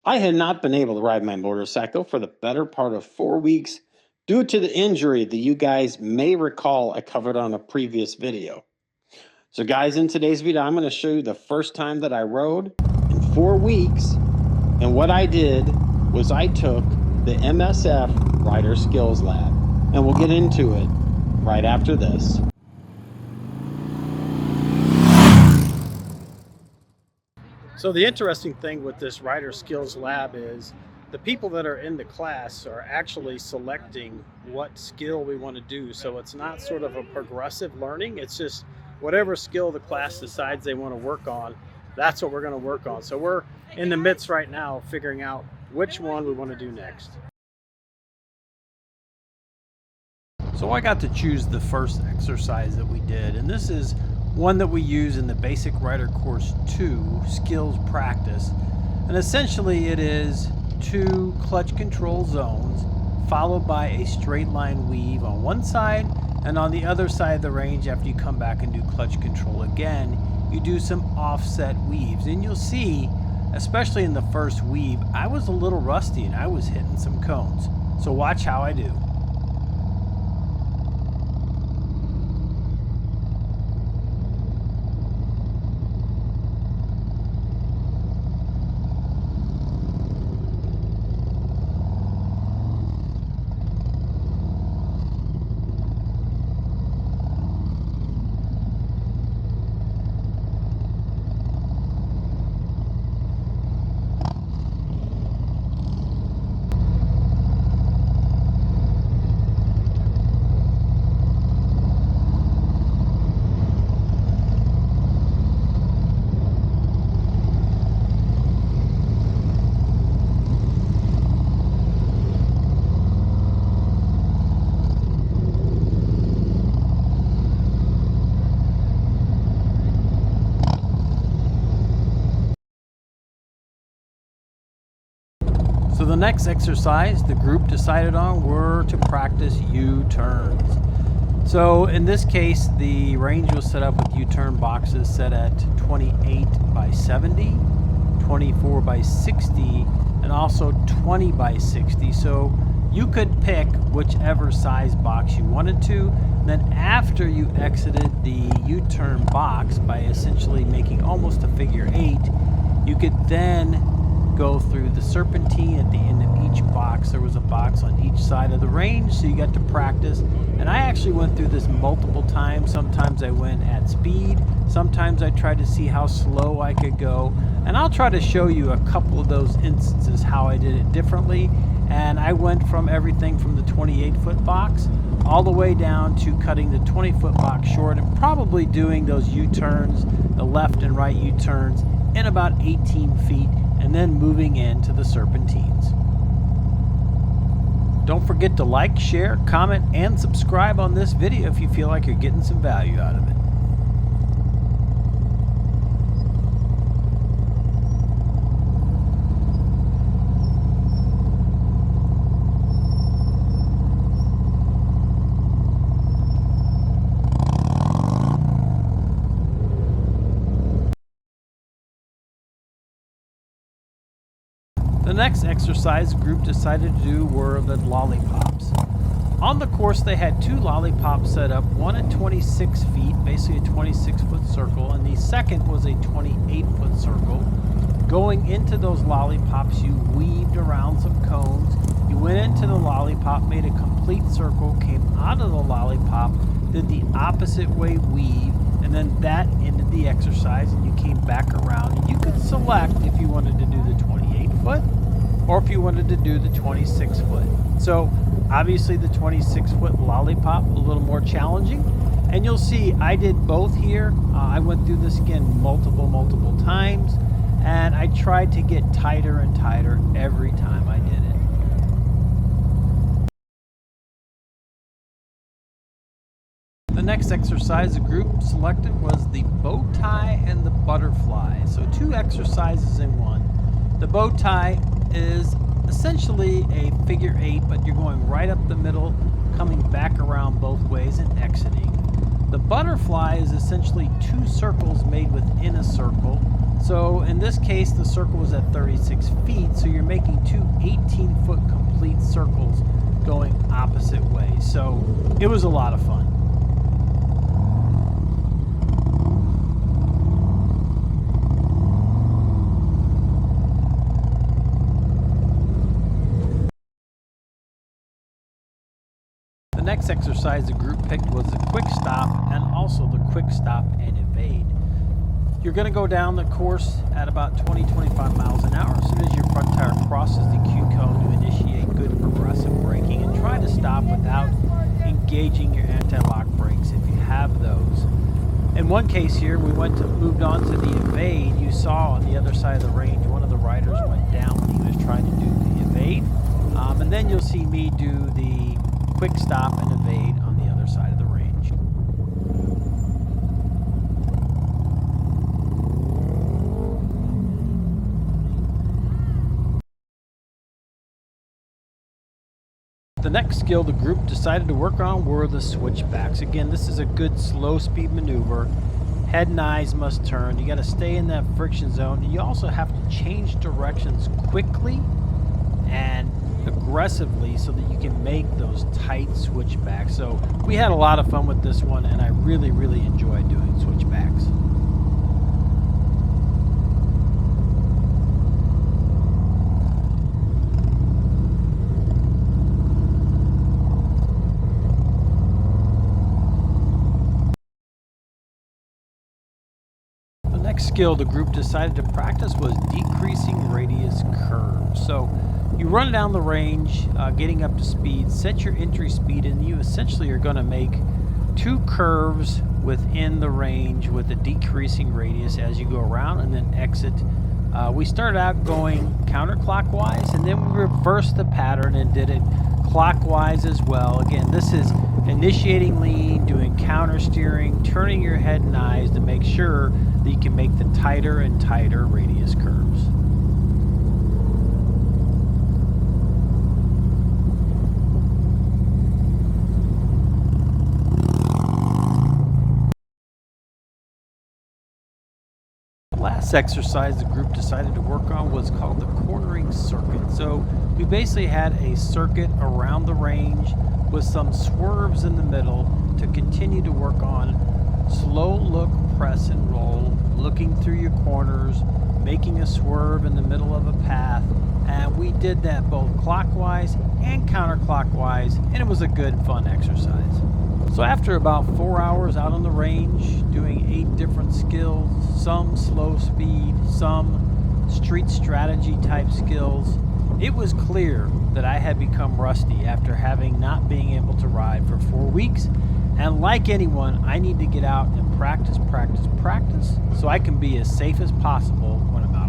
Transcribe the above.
I had not been able to ride my motorcycle for the better part of 4 weeks due to the injury that you guys may recall I covered on a previous video. So guys, in today's video, I'm going to show you the first time that I rode in 4 weeks. And what I did was I took the MSF Rider Skills Lab. And we'll get into it right after this. So the interesting thing with this Rider Skills Lab is the people that are in the class are actually selecting what skill we want to do. So it's not sort of a progressive learning. It's just whatever skill the class decides they want to work on, that's what we're going to work on. So we're in the midst right now figuring out which one we want to do next. So I got to choose the first exercise that we did, and this is one that we use in the Basic Rider Course 2 Skills Practice. And essentially it is 2 clutch control zones followed by a straight line weave on one side, and on the other side of the range, after you come back and do clutch control again, you do some offset weaves. And you'll see, especially in the first weave, I was a little rusty and I was hitting some cones. So watch how I do. So the next exercise the group decided on were to practice U-turns. So in this case, the range was set up with U-turn boxes set at 28 by 70, 24 by 60, and also 20 by 60. So you could pick whichever size box you wanted to. And then after you exited the U-turn box by essentially making almost a figure 8, you could then go through the serpentine at the end of each box. There was a box on each side of the range, so you got to practice. And I actually went through this multiple times. Sometimes I went at speed, sometimes I tried to see how slow I could go, and I'll try to show you a couple of those instances how I did it differently. And I went from everything from the 28-foot box all the way down to cutting the 20-foot box short and probably doing those U-turns, the left and right U-turns, in about 18 feet, and then moving into the serpentines. Don't forget to like, share, comment, and subscribe on this video if you feel like you're getting some value out of it. The next exercise the group decided to do were the lollipops. On the course they had 2 lollipops set up, one at 26 feet, basically a 26-foot circle, and the second was a 28-foot circle. Going into those lollipops, you weaved around some cones, you went into the lollipop, made a complete circle, came out of the lollipop, did the opposite way weave, and then that ended the exercise, and you came back around, and you could select if you wanted to do the 28-foot or if you wanted to do the 26-foot. So obviously the 26-foot lollipop a little more challenging, and you'll see I did both here. I went through this again multiple times, and I tried to get tighter and tighter every time I did it. The next exercise the group selected was the bow tie and the butterfly. So 2 exercises in one. The bow tie is essentially a figure 8, but you're going right up the middle, coming back around both ways and exiting. The butterfly is essentially 2 circles made within a circle, So in this case, the circle was at 36 feet, so you're making two 18-foot complete circles going opposite ways. So it was a lot of fun. The next exercise the group picked was the quick stop and also the quick stop and evade. You're going to go down the course at about 20-25 miles an hour. As soon as your front tire crosses the Q cone, you initiate good progressive braking and try to stop without engaging your anti-lock brakes if you have those. In one case here, we moved on to the evade. You saw on the other side of the range, one of the riders went down when he was trying to do the evade. And then you'll see me do the quick stop and evade on the other side of the range. The next skill the group decided to work on were the switchbacks. Again, this is a good slow speed maneuver. Head and eyes must turn. You got to stay in that friction zone, and you also have to change directions quickly and aggressively so that you can make those tight switchbacks. So we had a lot of fun with this one, and I really enjoyed doing switchbacks. The next skill the group decided to practice was decreasing radius curves. So you run down the range, getting up to speed, set your entry speed, and you essentially are going to make two curves within the range with a decreasing radius as you go around and then exit. We started out going counterclockwise, and then we reversed the pattern and did it clockwise as well. Again, this is initiating lean, doing counter steering, turning your head and eyes to make sure that you can make the tighter and tighter radius curves. The last exercise the group decided to work on was called the cornering circuit. So we basically had a circuit around the range with some swerves in the middle to continue to work on slow look, press and roll, looking through your corners, making a swerve in the middle of a path, and we did that both clockwise and counterclockwise, and it was a good fun exercise. So after about 4 hours out on the range doing 8 different skills, some slow speed, some street strategy type skills, it was clear that I had become rusty after having not being able to ride for 4 weeks. And like anyone, I need to get out and practice so I can be as safe as possible when I'm out.